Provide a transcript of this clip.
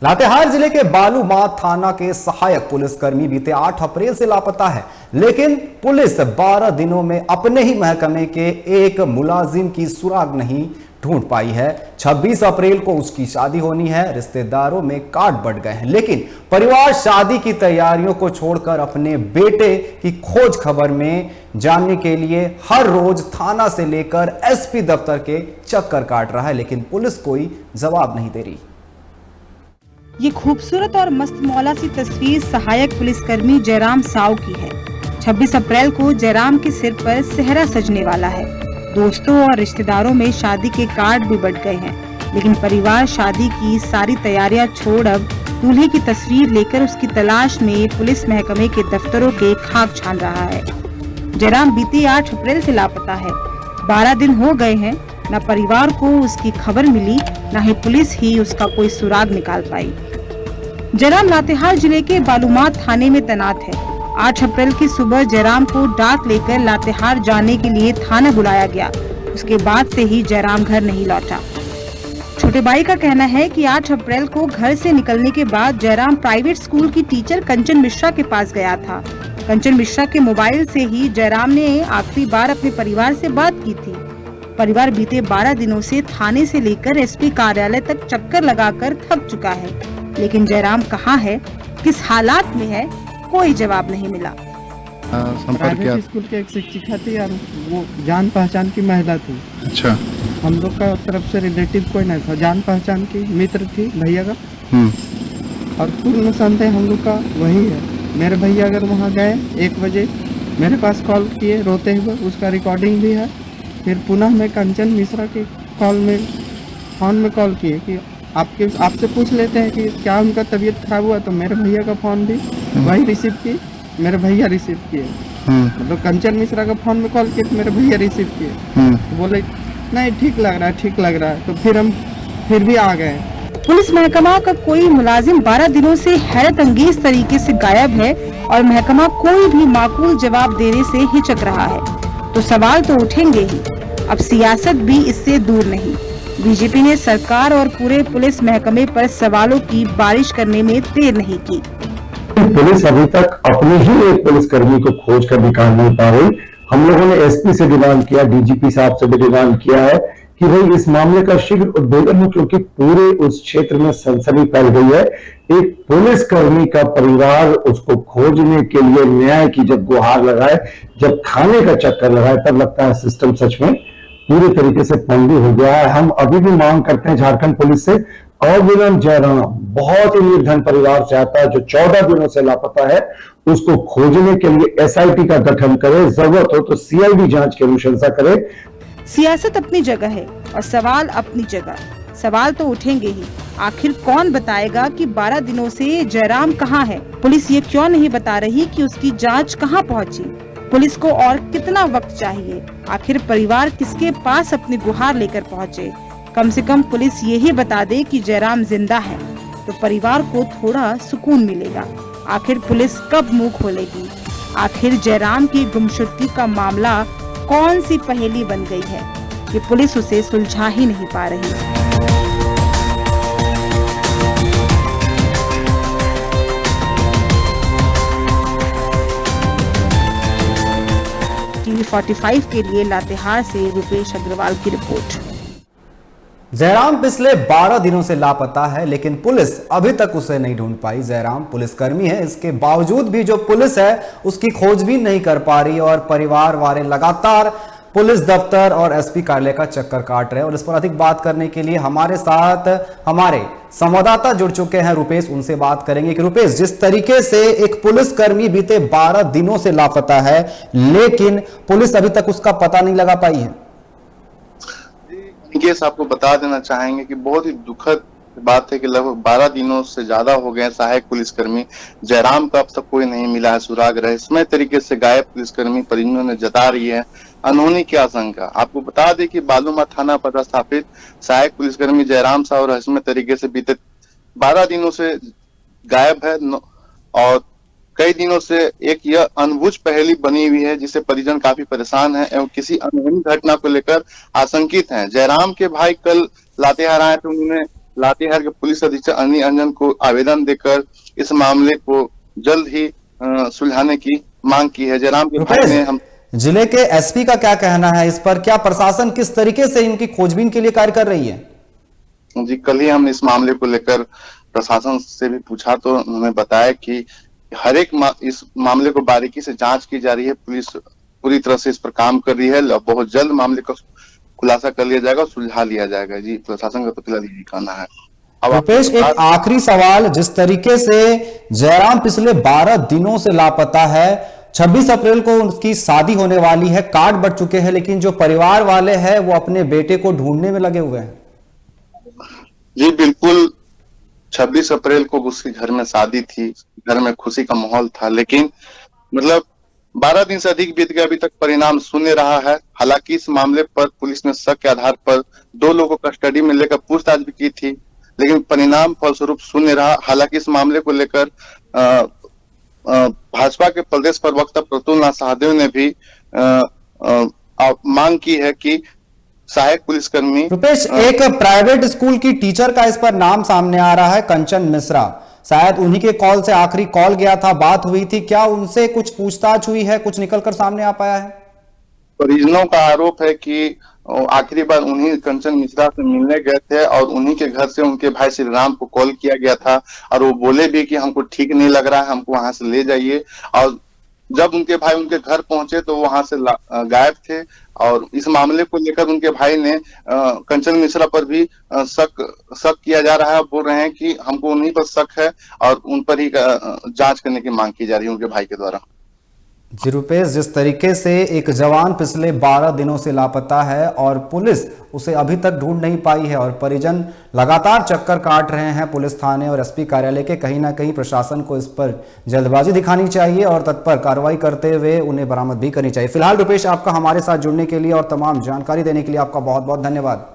लातेहार जिले के बालूमाथ थाना के सहायक पुलिसकर्मी बीते 8 अप्रैल से लापता है, लेकिन पुलिस 12 दिनों में अपने ही महकमे के एक मुलाजिम की सुराग नहीं ढूंढ पाई है। 26 अप्रैल को उसकी शादी होनी है। रिश्तेदारों में काट बढ़ गए हैं, लेकिन परिवार शादी की तैयारियों को छोड़कर अपने बेटे की खोज खबर में जानने के लिए हर रोज थाना से लेकर एसपी दफ्तर के चक्कर काट रहा है, लेकिन पुलिस कोई जवाब नहीं दे रही। ये खूबसूरत और मस्त मौला सी तस्वीर सहायक पुलिसकर्मी जयराम साव की है। 26 अप्रैल को जयराम के सिर पर सेहरा सजने वाला है। दोस्तों और रिश्तेदारों में शादी के कार्ड भी बढ़ गए हैं, लेकिन परिवार शादी की सारी तैयारियां छोड़ अब दूल्हे की तस्वीर लेकर उसकी तलाश में पुलिस महकमे के दफ्तरों के खाक छान रहा है। जयराम बीती 8 अप्रैल से लापता है। 12 दिन हो गए हैं, न परिवार को उसकी खबर मिली, न ही पुलिस ही उसका कोई सुराग निकाल पाई। जयराम लातेहार जिले के बालूमाथ थाने में तैनात है। 8 अप्रैल की सुबह जयराम को डाक लेकर लातेहार जाने के लिए थाना बुलाया गया। उसके बाद से ही जयराम घर नहीं लौटा। छोटे भाई का कहना है कि 8 अप्रैल को घर से निकलने के बाद जयराम प्राइवेट स्कूल की टीचर कंचन मिश्रा के पास गया था। कंचन मिश्रा के मोबाइल से ही जयराम ने आखिरी बार अपने परिवार से बात की थी। परिवार बीते 12 दिनों से थाने से लेकर एसपी कार्यालय तक चक्कर लगाकर थक चुका है, लेकिन जयराम कहाँ है, किस हालात में है, कोई जवाब नहीं मिला। प्राइवेट स्कूल के एक शिक्षिका थी और वो जान पहचान की महिला थी। अच्छा। हम लोग का तरफ से रिलेटिव कोई नहीं था, जान पहचान की मित्र थी भैया का। और पूर्ण संदेह हम लोग का वही है। मेरे भैया अगर वहाँ गए 1 बजे मेरे पास कॉल किए रोते हुए, उसका रिकॉर्डिंग भी है। फिर पुनः मैं कंचन मिश्रा के फोन में कॉल किए कि आपसे पूछ लेते हैं कि क्या उनका तबीयत खराब हुआ, तो मेरे भैया का फोन भी वही रिसीव किए, मेरे भैया रिसीव किए। मतलब कंचन मिश्रा का फोन में कॉल किए तो मेरे भैया रिसीव किए, तो बोले नहीं ठीक लग रहा है। तो फिर हम फिर भी आ गए। पुलिस महकमा का कोई मुलाजिम 12 दिनों से हैरत अंगेज तरीके से गायब है और महकमा कोई भी माकूल जवाब देने से हिचक रहा है, तो सवाल तो उठेंगे ही। अब सियासत भी इससे दूर नहीं। बीजेपी ने सरकार और पूरे पुलिस महकमे पर सवालों की बारिश करने में देर नहीं की। पुलिस अभी तक अपने ही एक पुलिसकर्मी को खोज कर निकाल नहीं पा रही। हम लोगों ने एसपी से डिमांड किया, डीजीपी साहब से भी डिमांड किया है कि भाई इस मामले का शीघ्र उद्भेदन हो, क्योंकि पूरे उस क्षेत्र में सनसनी फैल गई है। एक पुलिसकर्मी का परिवार उसको खोजने के लिए न्याय की जब गुहार लगाए, जब थाने का चक्कर लगाए, तब लगता है सिस्टम सच में पूरे तरीके से पंडी हो गया है। हम अभी भी मांग करते हैं झारखंड पुलिस से, और विनम जयराम बहुत ही निर्धन परिवार से आता है जो 14 दिनों से लापता है, उसको खोजने के लिए एसआईटी का गठन करे, जरूरत हो तो सीआईडी जांच की अनुशंसा करे। सियासत अपनी जगह है और सवाल अपनी जगह। सवाल तो उठेंगे ही। आखिर कौन बताएगा कि 12 दिनों से जयराम कहाँ है? पुलिस ये क्यों नहीं बता रही कि उसकी जांच कहाँ पहुँची? पुलिस को और कितना वक्त चाहिए? आखिर परिवार किसके पास अपनी गुहार लेकर पहुँचे? कम से कम पुलिस यही बता दे कि जयराम जिंदा है, तो परिवार को थोड़ा सुकून मिलेगा। आखिर पुलिस कब मुंह खोलेगी? आखिर जयराम की गुमशुदगी का मामला कौन सी पहेली बन गई है कि पुलिस उसे सुलझा ही नहीं पा रही। टीवी 45 के लिए लातेहार से रुपेश अग्रवाल की रिपोर्ट। जयराम पिछले 12 दिनों से लापता है, लेकिन पुलिस अभी तक उसे नहीं ढूंढ पाई। जयराम पुलिसकर्मी है, इसके बावजूद भी जो पुलिस है उसकी खोजबीन नहीं कर पा रही और परिवार वाले लगातार पुलिस दफ्तर और एसपी कार्यालय का चक्कर काट रहे हैं। और इस पर अधिक बात करने के लिए हमारे साथ हमारे संवाददाता जुड़ चुके हैं रुपेश, उनसे बात करेंगे कि रुपेश, जिस तरीके से एक पुलिसकर्मी बीते 12 दिनों से लापता है, लेकिन पुलिस अभी तक उसका पता नहीं लगा पाई है। केस आपको बता देना चाहेंगे कि बहुत ही दुखद बात है कि लगभग 12 दिनों से ज्यादा हो गए सहायक पुलिसकर्मी जयराम का अब तक कोई नहीं मिला है सुराग। रहस्यमय तरीके से गायब पुलिसकर्मी परिजनों ने जता रही है अनहोनी की आशंका। आपको बता दें कि बालूमाथ थाना पर स्थापित सहायक पुलिसकर्मी जयराम साहब रहस्यमय तरीके से बीते 12 दिनों से गायब है और कई दिनों से एक यह अनबुझ पहेली बनी हुई है जिससे परिजन काफी परेशान हैं एवं किसी अनहोनी घटना को लेकर आशंकित हैं। जयराम के भाई कल लातेहार आए थे, उन्होंने लातेहार के पुलिस अधीक्षक अनिल अंजन को आवेदन देकर इस मामले को जल्द ही सुलझाने की मांग की है। जयराम के भाई ने हम जिले के एसपी का क्या कहना है इस पर? क्या प्रशासन किस तरीके से इनकी खोजबीन के लिए कार्य कर रही है? जी, कल ही हम इस मामले को लेकर प्रशासन से भी पूछा तो उन्होंने बताया कि हर एक इस मामले को बारीकी से जांच की जा रही है। पुलिस पूरी तरह से इस पर काम कर रही है। बहुत जल्द मामले का खुलासा कर लिया जाएगा और सुलझा लिया जाएगा। जी, प्रशासन का तो फिलहाल यही कहना है। रुपेश, एक आखिरी सवाल, जिस तरीके से जयराम पिछले 12 दिनों से लापता है, 26 अप्रैल को उनकी शादी होने वाली है, कार्ड बढ़ चुके हैं, लेकिन जो परिवार वाले हैं वो अपने बेटे को ढूंढने में लगे हुए हैं। जी बिल्कुल, 26 अप्रैल को उसके घर में शादी थी, घर में खुशी का माहौल था, लेकिन मतलब 12 दिन से अधिक बीत गए, अभी तक परिणाम शून्य रहा है। हालांकि इस मामले पर पुलिस ने शक के आधार पर 2 लोगों को कस्टडी में लेकर पूछताछ भी की थी, लेकिन परिणाम फलस्वरूप शून्य रहा। हालांकि इस मामले को लेकर भाजपा के प्रदेश प्रवक्ता प्रतुल सहदेव ने भी मांग की है कि सहायक पुलिसकर्मी रुपेश, एक प्राइवेट स्कूल की टीचर का इस पर नाम सामने आ रहा है, कंचन मिश्रा, शायद उन्हीं के कॉल से आखिरी कॉल गया था, बात हुई थी, क्या उनसे कुछ पूछताछ हुई है, कुछ निकलकर सामने आ पाया है? परिजनों का आरोप है कि आखिरी बार उन्हीं कंचन मिश्रा से मिलने गए थे और उन्हीं के घर से उनके भाई श्री राम को कॉल किया गया था और वो बोले भी कि हमको ठीक नहीं लग रहा है, हमको वहां से ले जाइए। और जब उनके भाई उनके घर पहुंचे तो वहां से गायब थे। और इस मामले को लेकर उनके भाई ने कंचन मिश्रा पर भी शक किया जा रहा है। बोल रहे हैं कि हमको उन्हीं पर शक है और उन पर ही जांच करने की मांग की जा रही है उनके भाई के द्वारा। जी रुपेश, जिस तरीके से एक जवान पिछले 12 दिनों से लापता है और पुलिस उसे अभी तक ढूंढ नहीं पाई है और परिजन लगातार चक्कर काट रहे हैं पुलिस थाने और एसपी कार्यालय के, कहीं ना कहीं प्रशासन को इस पर जल्दबाजी दिखानी चाहिए और तत्पर कार्रवाई करते हुए उन्हें बरामद भी करनी चाहिए। फिलहाल रुपेश, आपका हमारे साथ जुड़ने के लिए और तमाम जानकारी देने के लिए आपका बहुत बहुत धन्यवाद।